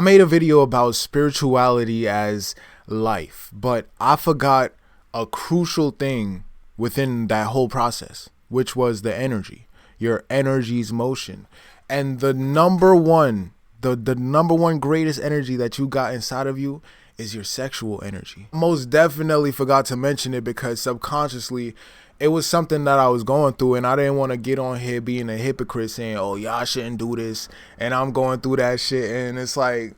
I made a video about spirituality as life, but I forgot a crucial thing within that whole process, which was the energy, your energy's motion. And the number one, the number one greatest energy that you got inside of you is your sexual energy. Most definitely forgot to mention it because subconsciously it was something that I was going through, and I didn't want to get on here being a hypocrite saying, oh, y'all shouldn't do this, and I'm going through that shit, and it's like,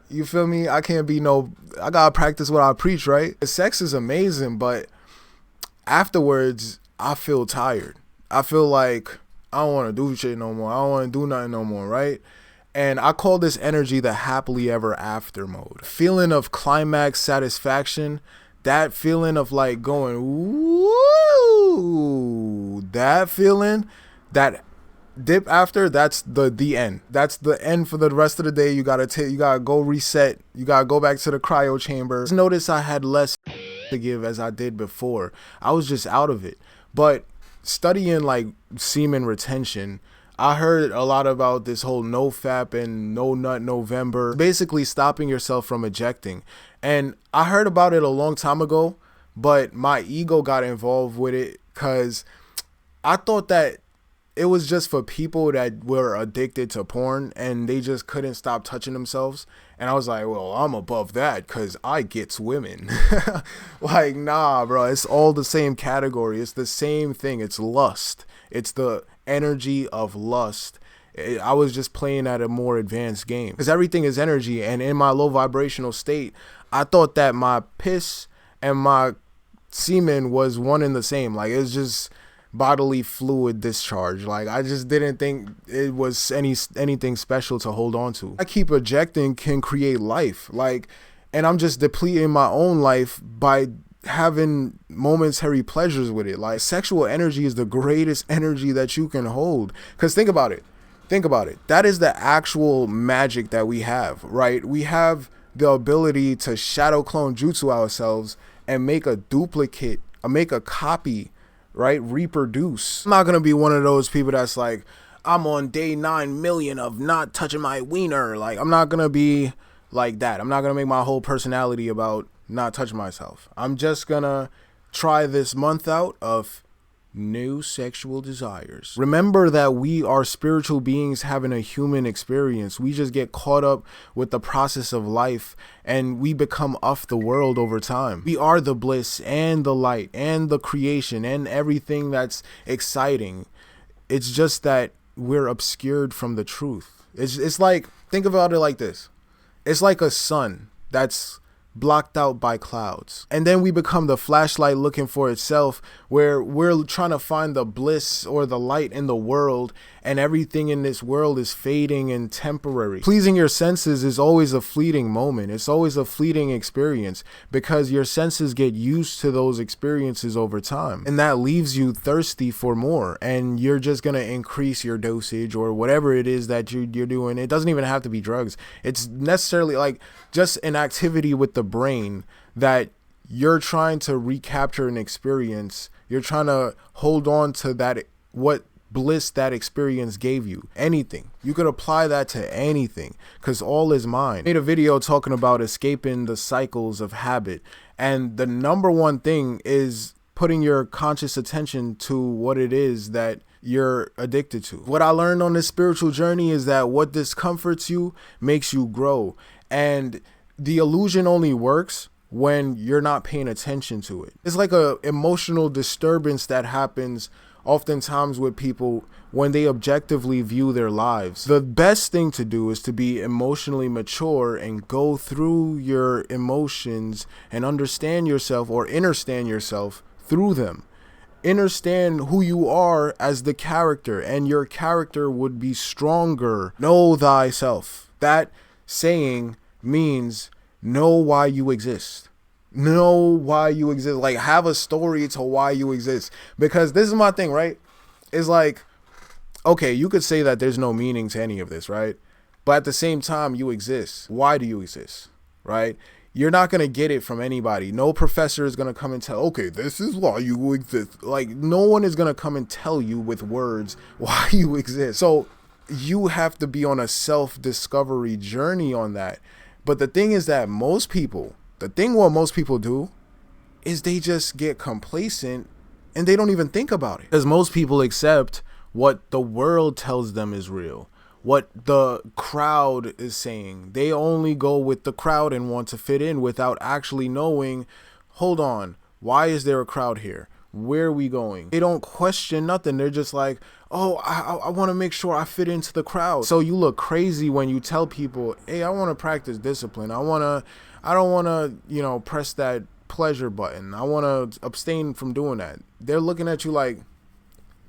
you feel me? I gotta practice what I preach, right? The sex is amazing, but afterwards, I feel tired. I feel like I don't want to do shit no more. I don't want to do nothing no more, right? And I call this energy the happily ever after mode. Feeling of climax satisfaction, that feeling of like going, woo, that feeling, that dip after, that's the end. That's the end for the rest of the day. You gotta go reset. You gotta go back to the cryo chamber. Notice I had less to give as I did before. I was just out of it. But studying like semen retention, I heard a lot about this whole no fap and no nut November, basically stopping yourself from ejecting. And I heard about it a long time ago, but my ego got involved with it because I thought that it was just for people that were addicted to porn and they just couldn't stop touching themselves. And I was like, well, I'm above that because I gets women. Like, nah, bro, it's all the same category. It's the same thing. It's lust. It's the energy of lust. I was just playing at a more advanced game because everything is energy. And in my low vibrational state, I thought that my piss and my semen was one and the same. Like, it's just bodily fluid discharge. Like, I just didn't think it was anything special to hold on to. I keep ejecting can create life, like, and I'm just depleting my own life by having momentary pleasures with it. Like, sexual energy is the greatest energy that you can hold, because think about it, that is the actual magic that we have, right? We have the ability to shadow clone jutsu ourselves and make a duplicate, make a copy, right? Reproduce. I'm not gonna be one of those people that's like, I'm on day 9 million of not touching my wiener. Like, I'm not gonna be like that. I'm not gonna make my whole personality about not touching myself. I'm just gonna try this month out of new sexual desires. Remember that we are spiritual beings having a human experience. We just get caught up with the process of life and we become off the world over time. We are the bliss and the light and the creation and everything that's exciting. It's just that we're obscured from the truth. It's like, think about it like this. It's like a sun that's blocked out by clouds, and then we become the flashlight looking for itself, where we're trying to find the bliss or the light in the world, and everything in this world is fading and temporary. Pleasing your senses is always a fleeting moment. It's always a fleeting experience because your senses get used to those experiences over time, and that leaves you thirsty for more, and you're just gonna increase your dosage or whatever it is that you're doing. It doesn't even have to be drugs. It's necessarily like just an activity with the brain that you're trying to recapture an experience. You're trying to hold on to that, what bliss that experience gave you. Anything. You could apply that to anything because all is mind. I made a video talking about escaping the cycles of habit, and the number one thing is putting your conscious attention to what it is that you're addicted to. What I learned on this spiritual journey is that what discomforts you makes you grow, and the illusion only works when you're not paying attention to it. It's like a emotional disturbance that happens oftentimes with people when they objectively view their lives. The best thing to do is to be emotionally mature and go through your emotions and understand yourself, or understand yourself through them. Understand who you are as the character, and your character would be stronger. Know thyself. That saying means know why you exist. Know why you exist. Like, have a story to why you exist. Because this is my thing, right? It's like, okay, you could say that there's no meaning to any of this, right? But at the same time, you exist. Why do you exist, right? You're not going to get it from anybody. No professor is going to come and tell, okay, this is why you exist. Like, no one is going to come and tell you with words why you exist. So you have to be on a self-discovery journey on that. But the thing is that most people do is they just get complacent and they don't even think about it. Because most people accept what the world tells them is real, what the crowd is saying. They only go with the crowd and want to fit in without actually knowing, hold on, why is there a crowd here? Where are we going? They don't question nothing. They're just like, oh, I want to make sure I fit into the crowd. So you look crazy when you tell people, hey, I want to practice discipline. I don't want to, press that pleasure button. I want to abstain from doing that. They're looking at you like,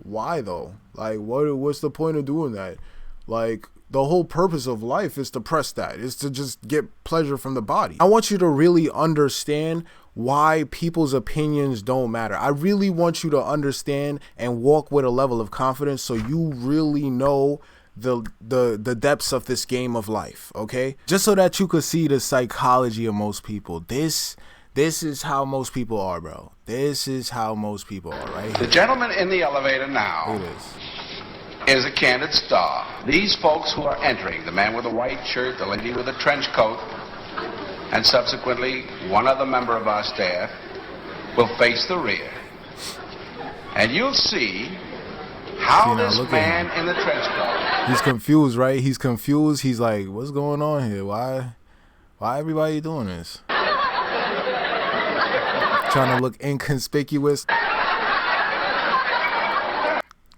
why though? Like, what's the point of doing that? Like, the whole purpose of life is to press that, is to just get pleasure from the body. I want you to really understand why people's opinions don't matter. I really want you to understand and walk with a level of confidence so you really know the depths of this game of life, okay? Just so that you could see the psychology of most people. This is how most people are, bro. This is how most people are, right here. The gentleman in the elevator now is a candid star. These folks who are entering, the man with the white shirt, the lady with the trench coat, and subsequently one other member of our staff, will face the rear. And you'll see how this man in the trench coat... He's confused, right? He's confused. He's like, what's going on here? Why everybody doing this? Trying to look inconspicuous.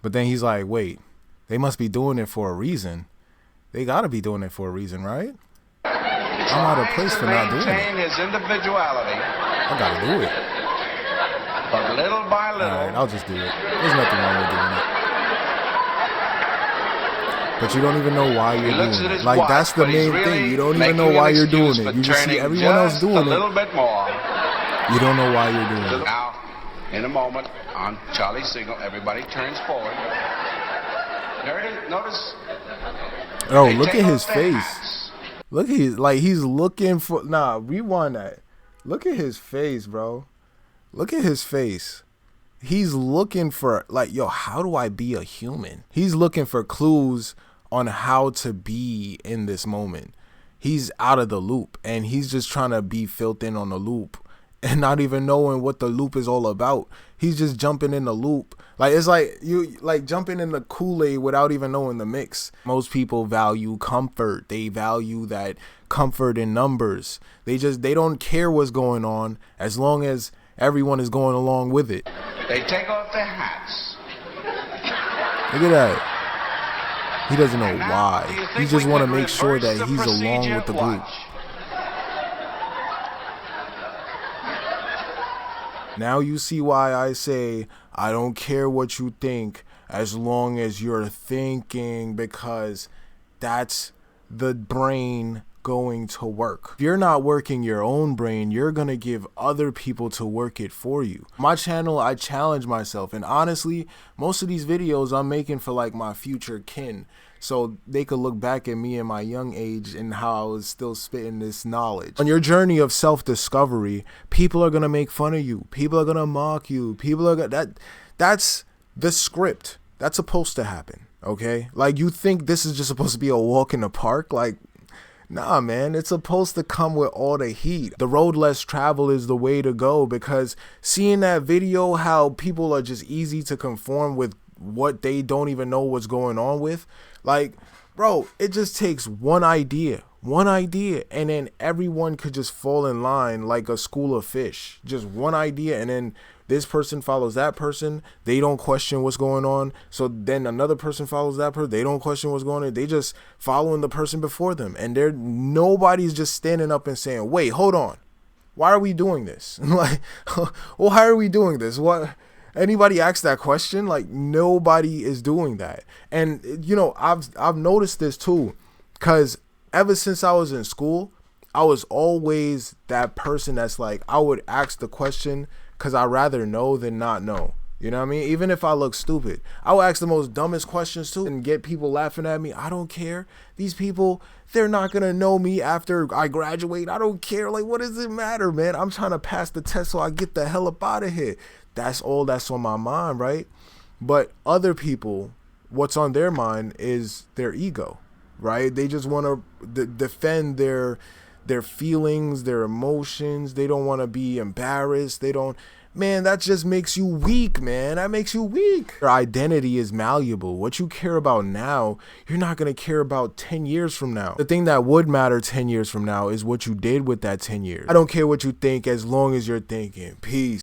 But then he's like, wait, they must be doing it for a reason. They got to be doing it for a reason, right? I'm out of place for not doing it. His individuality. I got to do it. But little by little. All right, I'll just do it. There's nothing wrong with doing it. But you don't even know why you're doing it. Like, that's the main thing. You don't even know why you're doing it. You just see everyone else doing it. A little bit more. You don't know why you're doing it. Now, in a moment, on Charlie's signal, everybody turns forward. There it is. Notice. Oh, look at his face. Look at his, like, he's looking for, rewind that. Look at his face, bro. Look at his face. He's looking for, like, yo, how do I be a human? He's looking for clues on how to be in this moment. He's out of the loop, and he's just trying to be filled in on the loop and not even knowing what the loop is all about. He's just jumping in the loop. Like, it's like you like jumping in the Kool-Aid without even knowing the mix. Most people value comfort. They value that comfort in numbers. They don't care what's going on as long as everyone is going along with it. They take off their hats. Look at that. He doesn't know why. He just want to make sure that he's along with the group. Now you see why I say I don't care what you think as long as you're thinking, because that's the brain going to work. If you're not working your own brain, you're going to give other people to work it for you. My channel, I challenge myself, and honestly, most of these videos I'm making for like my future kin, so they could look back at me in my young age and how I was still spitting this knowledge. On your journey of self-discovery, people are going to make fun of you. People are going to mock you. People are going to... That's the script. That's supposed to happen, okay? Like, you think this is just supposed to be a walk in the park? Like, nah, man. It's supposed to come with all the heat. The road less traveled is the way to go, because seeing that video, how people are just easy to conform with what they don't even know what's going on with. Like, bro, it just takes one idea, and then everyone could just fall in line like a school of fish. Just one idea, and then this person follows that person. They don't question what's going on. So then another person follows that person. They don't question what's going on. They just following the person before them. And nobody's just standing up and saying, wait, hold on. Why are we doing this? Like, why are we doing this? What? Anybody ask that question? Like, nobody is doing that. And, you know, I've noticed this too, because ever since I was in school, I was always that person that's like, I would ask the question because I'd rather know than not know. You know what I mean? Even if I look stupid, I would ask the most dumbest questions too and get people laughing at me. I don't care. These people, they're not going to know me after I graduate. I don't care. Like, what does it matter, man? I'm trying to pass the test so I get the hell up out of here. That's all that's on my mind, right? But other people, what's on their mind is their ego, right? They just want to defend their feelings, their emotions. They don't want to be embarrassed. Man, that just makes you weak, man. That makes you weak. Your identity is malleable. What you care about now, you're not going to care about 10 years from now. The thing that would matter 10 years from now is what you did with that 10 years. I don't care what you think as long as you're thinking. Peace.